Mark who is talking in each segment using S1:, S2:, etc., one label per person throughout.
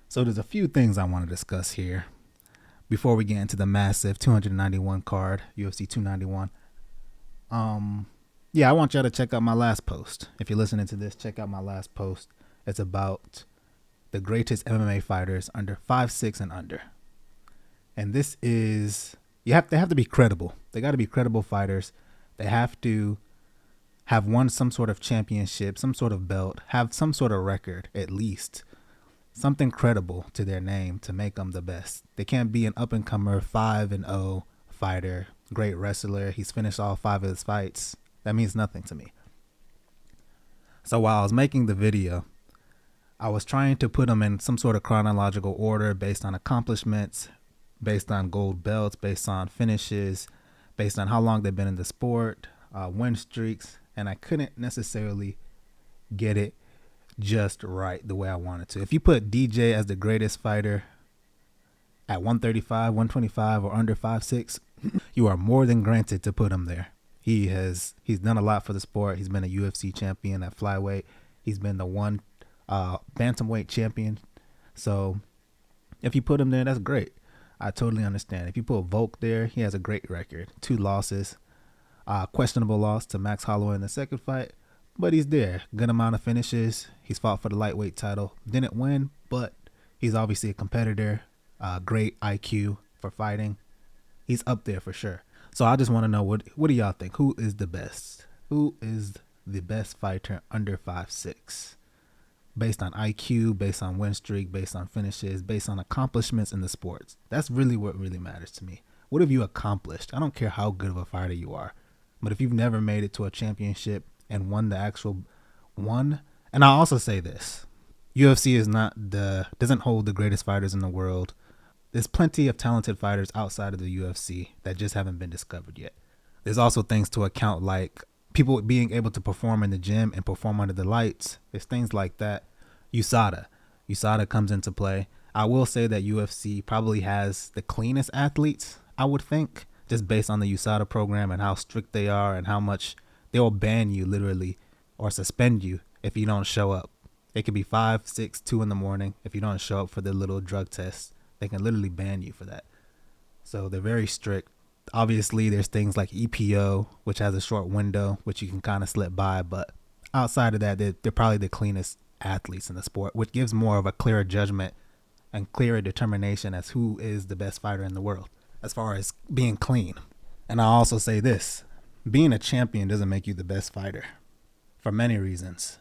S1: So there's a few things I want to discuss here before we get into the massive 291 card, UFC 291. Yeah, I want y'all to check out my last post. If you're listening to this, check out my last post. It's about the greatest MMA fighters under 5'6" and under. And this is they have to be credible. They got to be credible fighters. They have to have won some sort of championship, some sort of belt, have some sort of record at least. Something credible to their name to make them the best. They can't be an up-and-comer 5-0 fighter, great wrestler. He's finished all 5 of his fights. That means nothing to me. So while I was making the video, I was trying to put them in some sort of chronological order based on accomplishments, based on gold belts, based on finishes, based on how long they've been in the sport, win streaks, and I couldn't necessarily get it just right the way I wanted to. If you put DJ as the greatest fighter at 135, 125, or under 5'6", you are more than granted to put him there. He's done a lot for the sport. He's been a UFC champion at flyweight. He's been the one bantamweight champion. So if you put him there, that's great. I totally understand. If you put Volk there, he has a great record. 2 losses. Questionable loss to Max Holloway in the second fight. But he's there. Good amount of finishes. He's fought for the lightweight title. Didn't win, but he's obviously a competitor. Great IQ for fighting. He's up there for sure. So I just want to know, what do y'all think? Who is the best? Who is the best fighter under 5'6"? Based on IQ, based on win streak, based on finishes, based on accomplishments in the sports. That's really what really matters to me. What have you accomplished? I don't care how good of a fighter you are. But if you've never made it to a championship and won the actual one, and I'll also say this, UFC doesn't hold the greatest fighters in the world. There's plenty of talented fighters outside of the UFC that just haven't been discovered yet. There's also things to account like people being able to perform in the gym and perform under the lights. There's things like that. USADA comes into play. I will say that UFC probably has the cleanest athletes, I would think, just based on the USADA program and how strict they are and how much they will ban you literally or suspend you if you don't show up. It could be 5, 6, 2 in the morning. If you don't show up for the little drug test, they can literally ban you for that. So they're very strict. Obviously, there's things like EPO, which has a short window, which you can kind of slip by. But outside of that, they're probably the cleanest athletes in the sport, which gives more of a clearer judgment and clearer determination as who is the best fighter in the world as far as being clean. And I'll also say this, being a champion doesn't make you the best fighter for many reasons.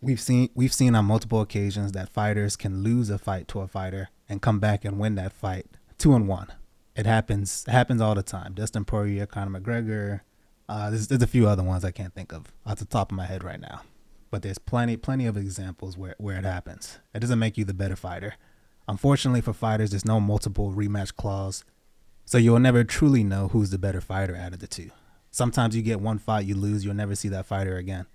S1: We've seen on multiple occasions that fighters can lose a fight to a fighter and come back and win that fight 2-1. It happens all the time. Dustin Poirier, Conor McGregor. There's a few other ones I can't think of off the top of my head right now. But there's plenty of examples where it happens. It doesn't make you the better fighter. Unfortunately for fighters, there's no multiple rematch clause. So you'll never truly know who's the better fighter out of the two. Sometimes you get one fight, you lose, you'll never see that fighter again.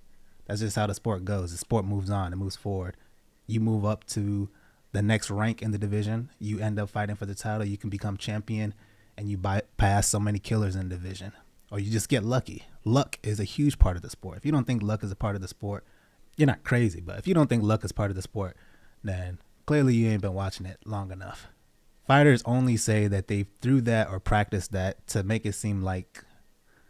S1: That's just how the sport goes. The sport moves on, it moves forward. You move up to the next rank in the division, you end up fighting for the title, you can become champion, and you bypass so many killers in the division. Or you just get lucky. Luck is a huge part of the sport. If you don't think luck is a part of the sport, you're not crazy. But if you don't think luck is part of the sport, then clearly you ain't been watching it long enough. Fighters only say that they threw that or practiced that to make it seem like,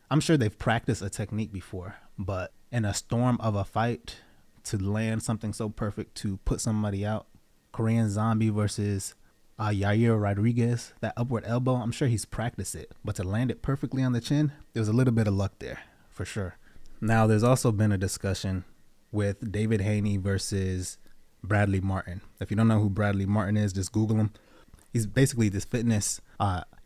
S1: I'm sure they've practiced a technique before, but in a storm of a fight, to land something so perfect to put somebody out, Korean Zombie versus Yair Rodriguez, that upward elbow, I'm sure he's practiced it, but to land it perfectly on the chin, there was a little bit of luck there, for sure. Now, there's also been a discussion with David Haney versus Bradley Martin. If you don't know who Bradley Martin is, just Google him. He's basically this fitness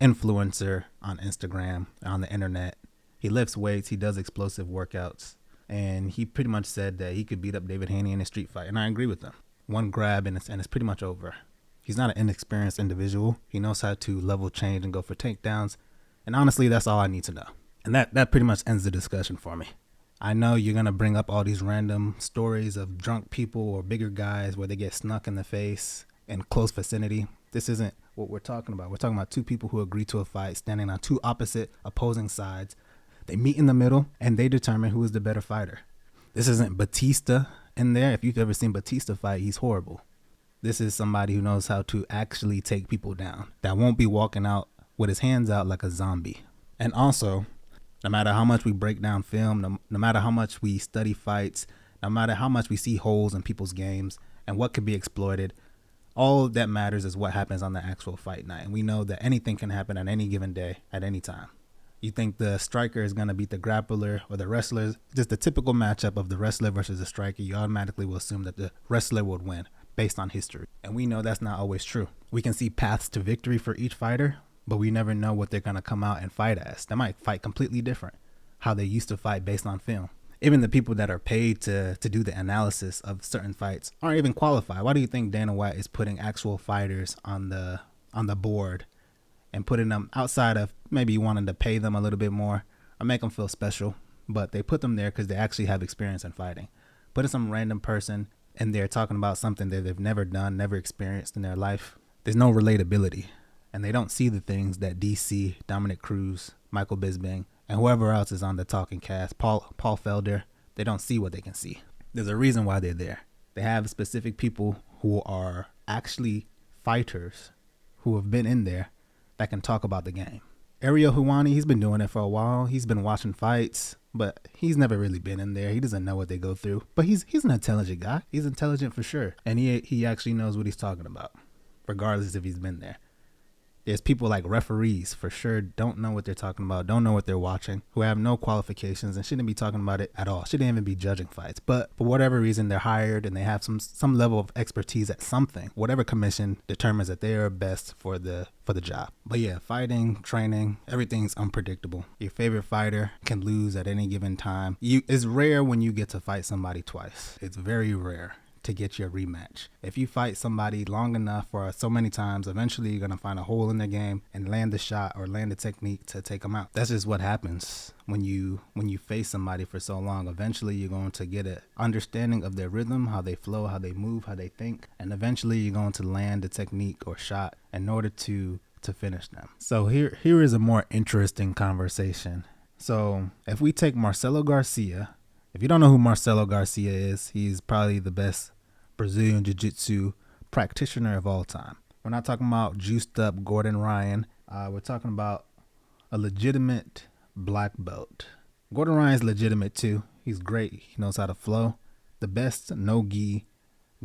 S1: influencer on Instagram, on the internet. He lifts weights, he does explosive workouts, and he pretty much said that he could beat up David Haney in a street fight, and I agree with him. One grab and it's pretty much over. He's not an inexperienced individual. He knows how to level change and go for takedowns, and honestly, that's all I need to know. And that pretty much ends the discussion for me. I know you're going to bring up all these random stories of drunk people or bigger guys where they get snuck in the face in close vicinity. This isn't what we're talking about. We're talking about two people who agree to a fight, standing on two opposite opposing sides. They meet in the middle, and they determine who is the better fighter. This isn't Batista in there. If you've ever seen Batista fight, he's horrible. This is somebody who knows how to actually take people down, that won't be walking out with his hands out like a zombie. And also, no matter how much we break down film, no matter how much we study fights, no matter how much we see holes in people's games and what could be exploited, all that matters is what happens on the actual fight night. And we know that anything can happen on any given day at any time. You think the striker is going to beat the grappler or the wrestler, just the typical matchup of the wrestler versus the striker, you automatically will assume that the wrestler would win based on history. And we know that's not always true. We can see paths to victory for each fighter, but we never know what they're going to come out and fight as. They might fight completely different, how they used to fight based on film. Even the people that are paid to do the analysis of certain fights aren't even qualified. Why do you think Dana White is putting actual fighters on the board and putting them outside of maybe wanting to pay them a little bit more or make them feel special? But they put them there because they actually have experience in fighting. Putting some random person in there talking about something that they've never done, never experienced in their life, there's no relatability. And they don't see the things that DC, Dominic Cruz, Michael Bisping, and whoever else is on the talking cast, Paul Felder, they don't see what they can see. There's a reason why they're there. They have specific people who are actually fighters who have been in there that can talk about the game. Ariel Helwani, he's been doing it for a while. He's been watching fights, but he's never really been in there. He doesn't know what they go through. But he's an intelligent guy. He's intelligent for sure. And he actually knows what he's talking about, regardless if he's been there. There's people like referees for sure don't know what they're talking about, don't know what they're watching, who have no qualifications and shouldn't be talking about it at all, shouldn't even be judging fights. But for whatever reason, they're hired and they have some level of expertise at something. Whatever commission determines that they are best for the job. But yeah, fighting, training, everything's unpredictable. Your favorite fighter can lose at any given time. It's rare when you get to fight somebody twice. It's very rare to get your rematch. If you fight somebody long enough or so many times, eventually you're going to find a hole in their game and land the shot or land the technique to take them out. That's just what happens when you face somebody for so long. Eventually you're going to get an understanding of their rhythm, how they flow, how they move, how they think, and eventually you're going to land the technique or shot in order to finish them. So here is a more interesting conversation. So if we take Marcelo Garcia, if you don't know who Marcelo Garcia is, he's probably the best Brazilian Jiu-Jitsu practitioner of all time. We're not talking about juiced up Gordon Ryan. We're talking about a legitimate black belt. Gordon Ryan's legitimate too. He's great. He knows how to flow. The best no-gi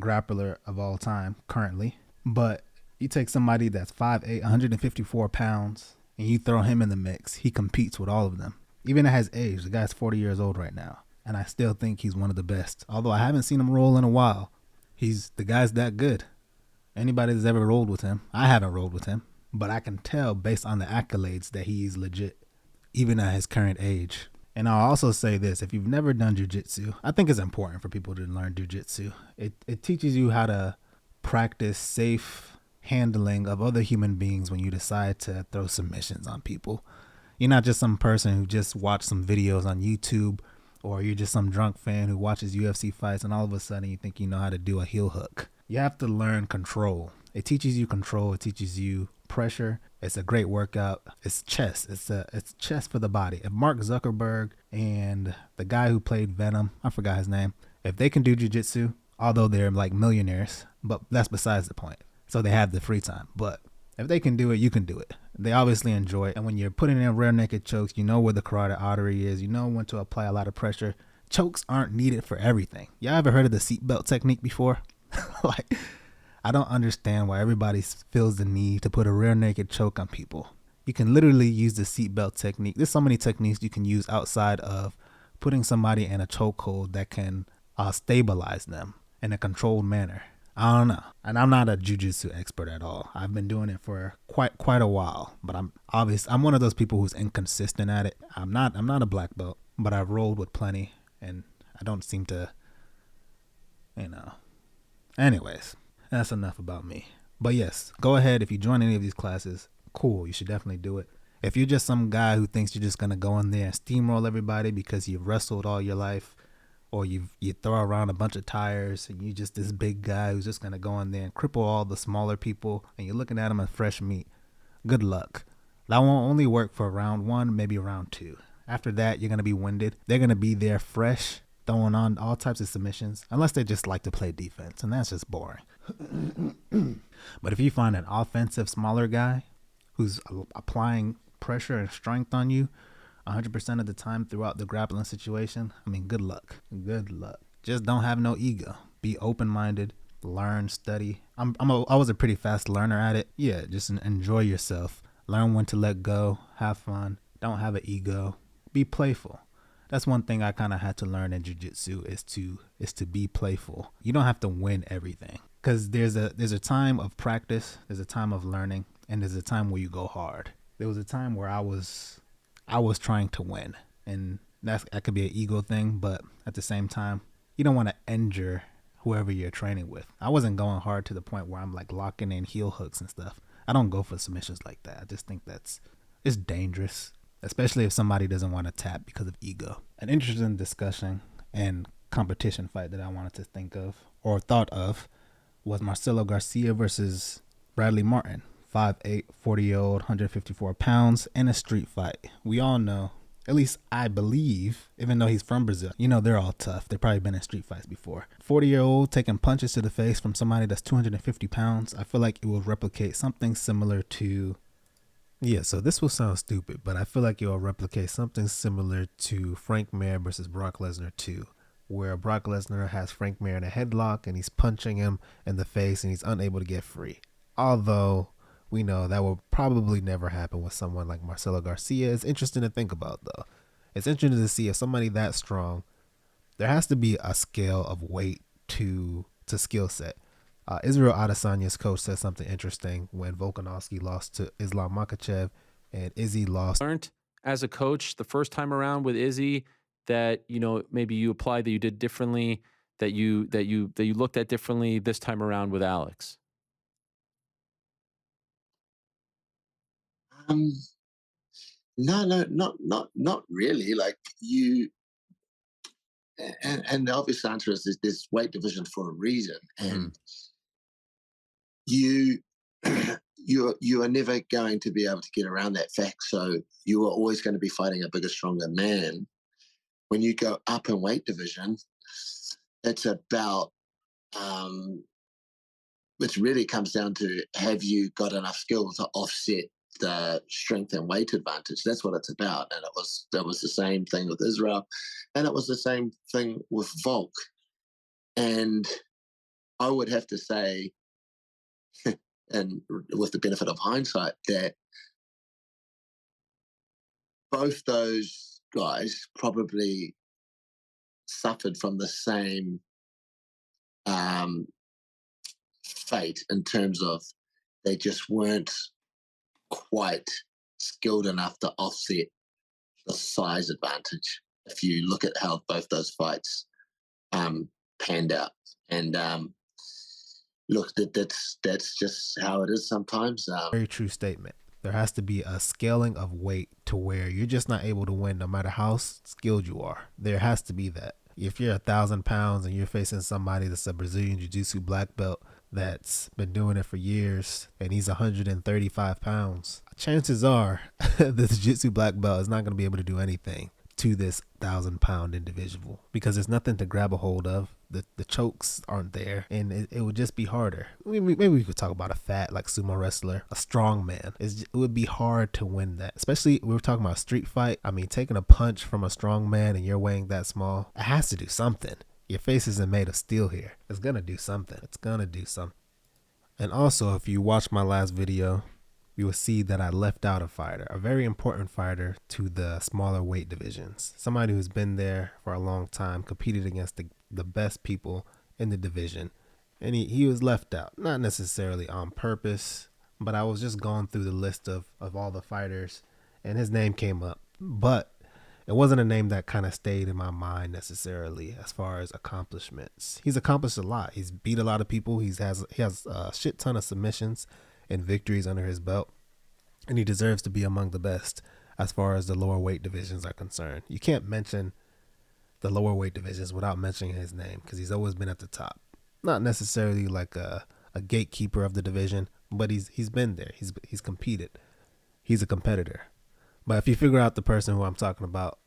S1: grappler of all time currently. But you take somebody that's 5'8", 154 pounds, and you throw him in the mix. He competes with all of them. Even at his age, the guy's 40 years old right now. And I still think he's one of the best. Although I haven't seen him roll in a while. The guy's that good. Anybody that's ever rolled with him, I haven't rolled with him, but I can tell based on the accolades that he's legit, even at his current age. And I'll also say this, if you've never done jiu-jitsu, I think it's important for people to learn jiu-jitsu. It teaches you how to practice safe handling of other human beings when you decide to throw submissions on people. You're not just some person who just watched some videos on YouTube, or you're just some drunk fan who watches UFC fights and all of a sudden you think you know how to do a heel hook. You have to learn control. It teaches you control. It teaches you pressure. It's a great workout. It's chess. It's chess for the body. If Mark Zuckerberg and the guy who played Venom, I forgot his name, if they can do jiu-jitsu, although they're like millionaires, but that's besides the point. So they have the free time. But if they can do it, you can do it. They obviously enjoy it. And when you're putting in rear naked chokes, you know where the carotid artery is. You know when to apply a lot of pressure. Chokes aren't needed for everything. Y'all ever heard of the seatbelt technique before? Like, I don't understand why everybody feels the need to put a rear naked choke on people. You can literally use the seatbelt technique. There's so many techniques you can use outside of putting somebody in a chokehold that can stabilize them in a controlled manner. I don't know. And I'm not a jiu-jitsu expert at all. I've been doing it for quite a while, but I'm one of those people who's inconsistent at it. I'm not a black belt, but I've rolled with plenty and I don't seem to, Anyways, that's enough about me. But yes, go ahead. If you join any of these classes, cool. You should definitely do it. If you're just some guy who thinks you're just going to go in there and steamroll everybody because you've wrestled all your life, or you throw around a bunch of tires and you're just this big guy who's just going to go in there and cripple all the smaller people and you're looking at them as fresh meat, good luck. That won't only work for round 1, maybe round 2. After that, you're going to be winded. They're going to be there fresh throwing on all types of submissions, unless they just like to play defense, and that's just boring. But if you find an offensive, smaller guy who's applying pressure and strength on you 100% of the time throughout the grappling situation, I mean, good luck. Good luck. Just don't have no ego. Be open-minded. Learn, study. I was a pretty fast learner at it. Yeah, just enjoy yourself. Learn when to let go. Have fun. Don't have an ego. Be playful. That's one thing I kind of had to learn in jiu-jitsu is to be playful. You don't have to win everything, because there's a time of practice, there's a time of learning, and there's a time where you go hard. There was a time where I was trying to win, and that could be an ego thing, but at the same time, you don't want to injure whoever you're training with. I wasn't going hard to the point where I'm like locking in heel hooks and stuff. I don't go for submissions like that. I just think it's dangerous, especially if somebody doesn't want to tap because of ego. An interesting discussion and competition fight that I wanted to think of or thought of was Marcelo Garcia versus Bradley Martin. 5'8", 40-year-old, 154 pounds, in a street fight. We all know, at least I believe, even though he's from Brazil, they're all tough. They've probably been in street fights before. 40-year-old taking punches to the face from somebody that's 250 pounds. I feel like it will replicate something similar to... Yeah, so this will sound stupid, but I feel like it will replicate something similar to Frank Mir versus Brock Lesnar 2, where Brock Lesnar has Frank Mir in a headlock and he's punching him in the face and he's unable to get free. Although we know that will probably never happen with someone like Marcelo Garcia. It's interesting to think about, though. It's interesting to see if somebody that strong, there has to be a scale of weight to skill set. Israel Adesanya's coach said something interesting when Volkanovski lost to Islam Makhachev and Izzy lost.
S2: Learned as a coach the first time around with Izzy that maybe you applied, that you did differently, that you looked at differently this time around with Alex?
S3: No, not really. Like you, and the obvious answer is this weight division for a reason, and you you are never going to be able to get around that fact. So you are always going to be fighting a bigger, stronger man. When you go up in weight division, it's about which really comes down to, have you got enough skill to offset the strength and weight advantage? That's what it's about. And that was the same thing with Israel, and it was the same thing with Volk. And I would have to say, and with the benefit of hindsight, that both those guys probably suffered from the same fate, in terms of they just weren't quite skilled enough to offset the size advantage. If you look at how both those fights panned out, and look, that's just how it is sometimes.
S1: Very true statement. There has to be a scaling of weight to where you're just not able to win no matter how skilled you are. There has to be that. If you're 1,000 pounds and you're facing somebody that's a Brazilian Jiu-Jitsu black belt that's been doing it for years and he's 135 pounds, chances are the Jiu-Jitsu black belt is not going to be able to do anything to this 1,000-pound individual, because there's nothing to grab a hold of. The chokes aren't there, and it would just be harder. Maybe we could talk about a fat, like, sumo wrestler, a strong man. It would be hard to win that, especially we were talking about a street fight. I mean, taking a punch from a strong man and you're weighing that small, it has to do something. Your face isn't made of steel here. It's gonna do something. It's gonna do something. And also, if you watch my last video, you will see that I left out a fighter, a very important fighter to the smaller weight divisions. Somebody who's been there for a long time, competed against the best people in the division. And he was left out, not necessarily on purpose, but I was just going through the list of all the fighters and his name came up. But it wasn't a name that kind of stayed in my mind necessarily as far as accomplishments. He's accomplished a lot. He's beat a lot of people. He has a shit ton of submissions and victories under his belt, and he deserves to be among the best as far as the lower weight divisions are concerned. You can't mention the lower weight divisions without mentioning his name, because he's always been at the top. Not necessarily like a gatekeeper of the division, but he's been there. He's competed. He's a competitor. But if you figure out the person who I'm talking about,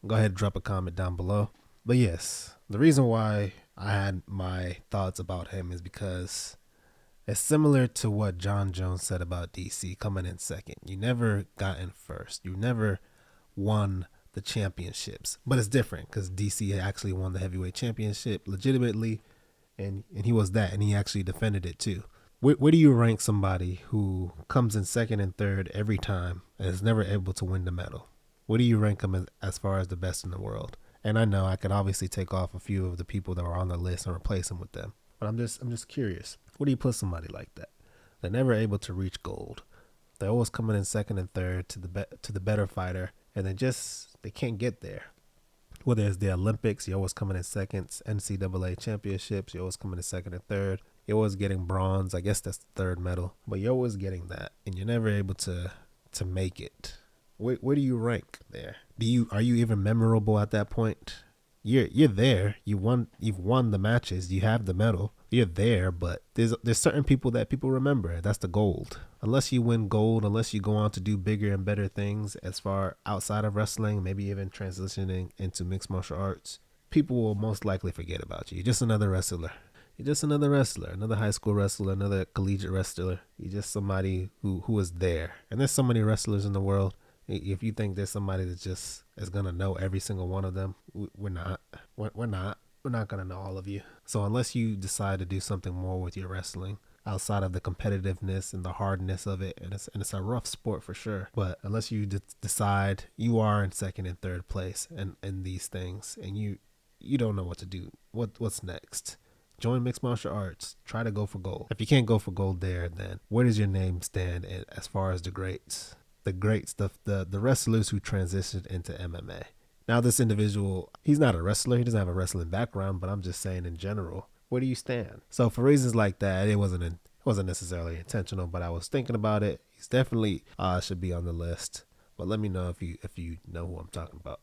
S1: go ahead and drop a comment down below. But yes, the reason why I had my thoughts about him is because it's similar to what John Jones said about DC coming in second. You never got in first. You never won the championships. But it's different because DC actually won the heavyweight championship legitimately, and he was that, and he actually defended it too. Where do you rank somebody who comes in second and third every time and is never able to win the medal? Where do you rank them as far as the best in the world? And I know I could obviously take off a few of the people that were on the list and replace them with them, but I'm just curious. Where do you put somebody like that? They're never able to reach gold. They're always coming in second and third to the better fighter, and they can't get there. Whether it's the Olympics, you're always coming in seconds. NCAA championships, you're always coming in second and third. You're always getting bronze. I guess that's the third medal, but you're always getting that, and you're never able to make it. Where do you rank there? Are you even memorable at that point? You're there. You've won the matches. You have the medal. You're there, but there's certain people that people remember. That's the gold. Unless you win gold, unless you go on to do bigger and better things as far outside of wrestling, maybe even transitioning into mixed martial arts, people will most likely forget about you. You're just another wrestler. You're just another wrestler, another high school wrestler, another collegiate wrestler. You're just somebody who is there. And there's so many wrestlers in the world. If you think there's somebody that just is going to know every single one of them, we're not. We're not going to know all of you. So unless you decide to do something more with your wrestling outside of the competitiveness and the hardness of it, and it's a rough sport for sure, but unless you decide you are in second and third place and these things, and you don't know what to do, what's next? Join mixed martial arts. Try to go for gold. If you can't go for gold there, then where does your name stand as far as the greats? The greats, the wrestlers who transitioned into MMA. Now this individual, he's not a wrestler. He doesn't have a wrestling background, but I'm just saying in general, where do you stand? So for reasons like that, it wasn't necessarily intentional, but I was thinking about it. He's definitely should be on the list. But let me know if you know who I'm talking about.